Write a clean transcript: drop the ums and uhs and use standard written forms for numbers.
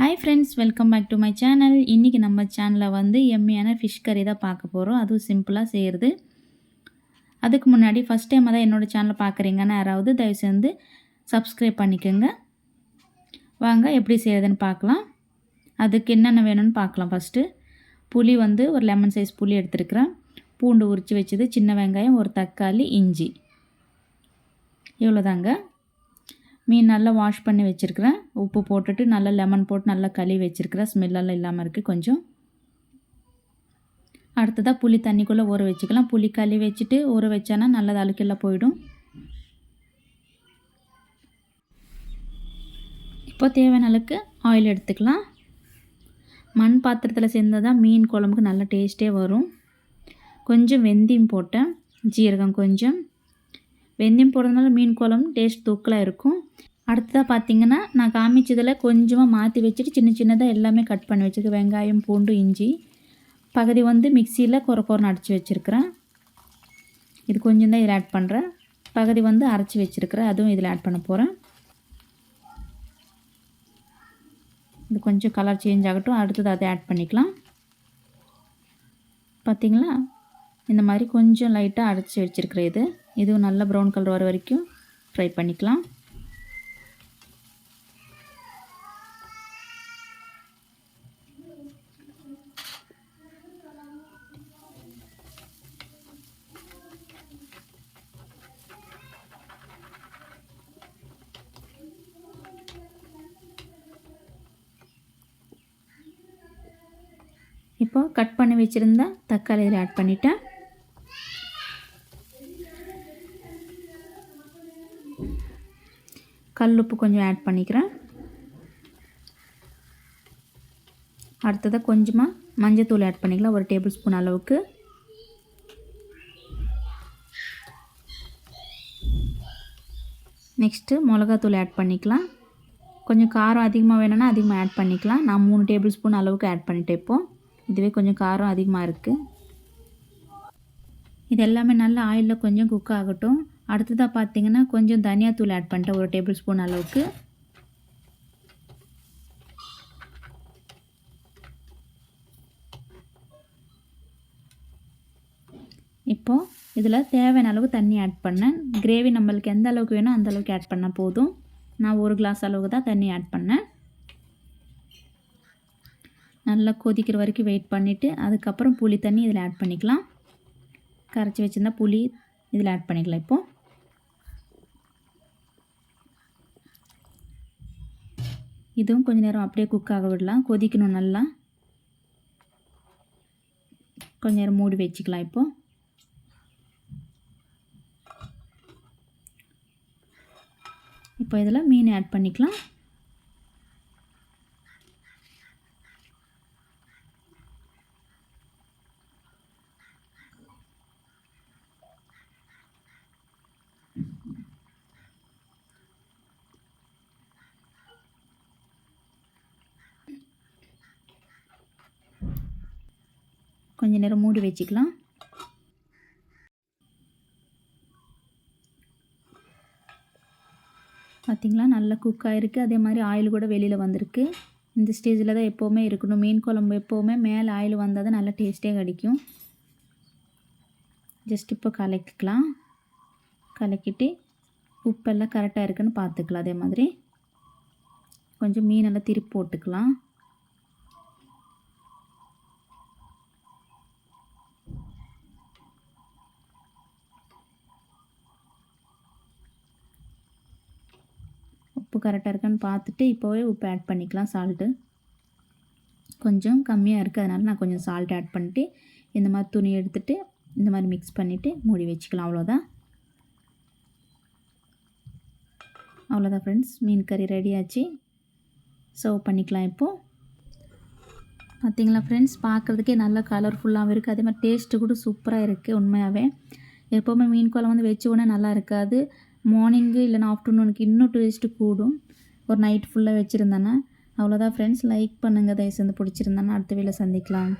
Hi friends, welcome back to my channel. இன்றைக்கி நம்ம சேனலில் வந்து எம்மியான ஃபிஷ் கறி தான் பார்க்க போகிறோம். அதுவும் சிம்பிளாக செய்கிறது. அதுக்கு முன்னாடி ஃபஸ்ட் டைம் தான் என்னோடய சேனலை பார்க்குறீங்கன்னா யாராவது தயவு செஞ்சு சப்ஸ்கிரைப் பண்ணிக்கோங்க. வாங்க எப்படி செய்கிறதுன்னு பார்க்கலாம். அதுக்கு என்னென்ன வேணும்னு பார்க்கலாம். ஃபஸ்ட்டு புளி வந்து ஒரு லெமன் சைஸ் புளி எடுத்துருக்கிறேன். பூண்டு உரித்து வச்சது, சின்ன வெங்காயம், ஒரு தக்காளி, இஞ்சி, இவ்வளோதாங்க. மீன் நல்லா வாஷ் பண்ணி வச்சுருக்கிறேன். உப்பு போட்டுட்டு நல்லா லெமன் போட்டு நல்லா கழுவி வச்சுருக்கிறேன். ஸ்மெல்லெல்லாம் இல்லாமல் இருக்குது கொஞ்சம். அடுத்ததாக புளி தண்ணிக்குள்ளே ஊற வச்சுக்கலாம். புளி கழுவி வச்சுட்டு ஊற வச்சானா நல்லது, அழுக்கெல்லாம் போயிடும். இப்போ தேவையான அளவுக்கு ஆயில் எடுத்துக்கலாம். மண் பாத்திரத்தில் செஞ்சால் தான் மீன் குழம்புக்கு நல்ல டேஸ்ட்டே வரும். கொஞ்சம் வெந்தயம் போட்டேன், ஜீரகம் கொஞ்சம். வெந்தயம் போடுறதுனால மீன் குழம்பு டேஸ்ட் தூக்கலாக இருக்கும். அடுத்ததாக பார்த்திங்கன்னா நான் காமிச்சதில் கொஞ்சமாக மாற்றி வச்சுட்டு சின்ன சின்னதாக எல்லாமே கட் பண்ணி வச்சுருக்கேன். வெங்காயம், பூண்டு, இஞ்சி பகுதி வந்து மிக்சியில் கொரன்னு அடித்து வச்சுருக்கிறேன். இது கொஞ்சம் தான் இதில் ஆட் பண்ணுறேன். பகுதி வந்து அரைச்சி வச்சுருக்கிறேன், அதுவும் இதில் ஆட் பண்ண போகிறேன். இது கொஞ்சம் கலர் சேஞ்ச் ஆகட்டும். அடுத்தது அதை ஆட் பண்ணிக்கலாம். பார்த்திங்களா, இந்த மாதிரி கொஞ்சம் லைட்டாக அரைச்சி வச்சுருக்கிறேன். இதுவும் நல்லா ப்ரௌன் கலர் வர வரைக்கும் ஃப்ரை பண்ணிக்கலாம். இப்போ கட் பண்ணி வச்சுருந்தா தக்காளி இதில் ஆட் பண்ணிட்டேன். கல்லுப்பு கொஞ்சம் ஆட் பண்ணிக்கிறேன். அடுத்ததாக கொஞ்சமாக மஞ்சத்தூள் ஆட் பண்ணிக்கலாம், ஒரு டேபிள் ஸ்பூன் அளவுக்கு. நெக்ஸ்ட்டு மிளகாத்தூள் ஆட் பண்ணிக்கலாம். கொஞ்சம் காரம் அதிகமாக வேணும்னா அதிகமாக ஆட் பண்ணிக்கலாம். நான் 3 டேபிள் ஸ்பூன் அளவுக்கு ஆட் பண்ணிட்டேன். இப்போது இதுவே கொஞ்சம் காரம் அதிகமாக இருக்குது. இது எல்லாமே நல்லா ஆயிலில் கொஞ்சம் குக் ஆகட்டும். அடுத்ததாக பார்த்திங்கன்னா கொஞ்சம் தனியாத்தூள் ஆட் பண்ணிட்டேன், ஒரு டேபிள் ஸ்பூன் அளவுக்கு. இப்போது இதில் தேவையான அளவு தண்ணி ஆட் பண்ணேன். கிரேவி நம்மளுக்கு எந்த அளவுக்கு வேணும் அந்த அளவுக்கு ஆட் பண்ணால் போதும். நான் 1 கிளாஸ் அளவுக்கு தான் தண்ணி ஆட் பண்ணேன். நல்லா கொதிக்கிற வரைக்கும் வெயிட் பண்ணிவிட்டு அதுக்கப்புறம் புளி தண்ணி இதில் ஆட் பண்ணிக்கலாம். கரைச்சி வச்சுருந்தா புளி இதில் ஆட் பண்ணிக்கலாம். இப்போது இதுவும் கொஞ்சம் நேரம் அப்படியே குக் ஆக விடலாம், கொதிக்கணும் நல்லா. கொஞ்ச நேரம் மூடி வச்சுக்கலாம். இப்போ இதில் மீன் ஆட் பண்ணிக்கலாம். கொஞ்ச நேரம் மூடி வச்சுக்கலாம். பார்த்திங்களா, நல்லா குக் ஆகிருக்கு. அதே மாதிரி ஆயில் கூட வெளியில் வந்திருக்கு. இந்த ஸ்டேஜில் தான் எப்போவுமே இருக்கணும். மீன் குழம்பு எப்போவுமே மேலே ஆயில் வந்தால் தான் நல்லா டேஸ்ட்டே கிடைக்கும். ஜஸ்ட் இப்போ கலக்கிக்கலாம். கலக்கிட்டு உப்பெல்லாம் கரெக்டாக இருக்குன்னு பார்த்துக்கலாம். அதே மாதிரி கொஞ்சம் மீனெல்லாம் திருப்பி போட்டுக்கலாம். உப்பு கரெக்டாக இருக்கான்னு பார்த்துட்டு இப்போவே உப்பு ஆட் பண்ணிக்கலாம். சால்ட்டு கொஞ்சம் கம்மியாக இருக்குது, அதனால் நான் கொஞ்சம் சால்ட் ஆட் பண்ணிட்டு இந்த மாதிரி துணி எடுத்துகிட்டு இந்த மாதிரி மிக்ஸ் பண்ணிவிட்டு மூடி வச்சுக்கலாம். அவ்வளோதான் ஃப்ரெண்ட்ஸ், மீன் கறி ரெடி ஆச்சு. சர்வ் பண்ணிக்கலாம். இப்போது பார்த்திங்களா ஃப்ரெண்ட்ஸ், பார்க்குறதுக்கே நல்லா கலர்ஃபுல்லாகவும் இருக்குது. அதே மாதிரி டேஸ்ட்டு கூட சூப்பராக இருக்குது. உண்மையாகவே எப்போவுமே மீன் குழம்பு வந்து வச்ச உடனே நல்லா இருக்காது. மார்னிங்கு இல்லைனா ஆஃப்டர்நூனுக்கு இன்னும் டேஸ்ட்டு கூடும், ஒரு நைட் ஃபுல்லாக வச்சுருந்தேன்னா. அவ்வளோதான் ஃப்ரெண்ட்ஸ், லைக் பண்ணுங்கள் தயவு செஞ்சு. பிடிச்சிருந்தேன்னா அடுத்த வீடியோவில் சந்திக்கலாம்.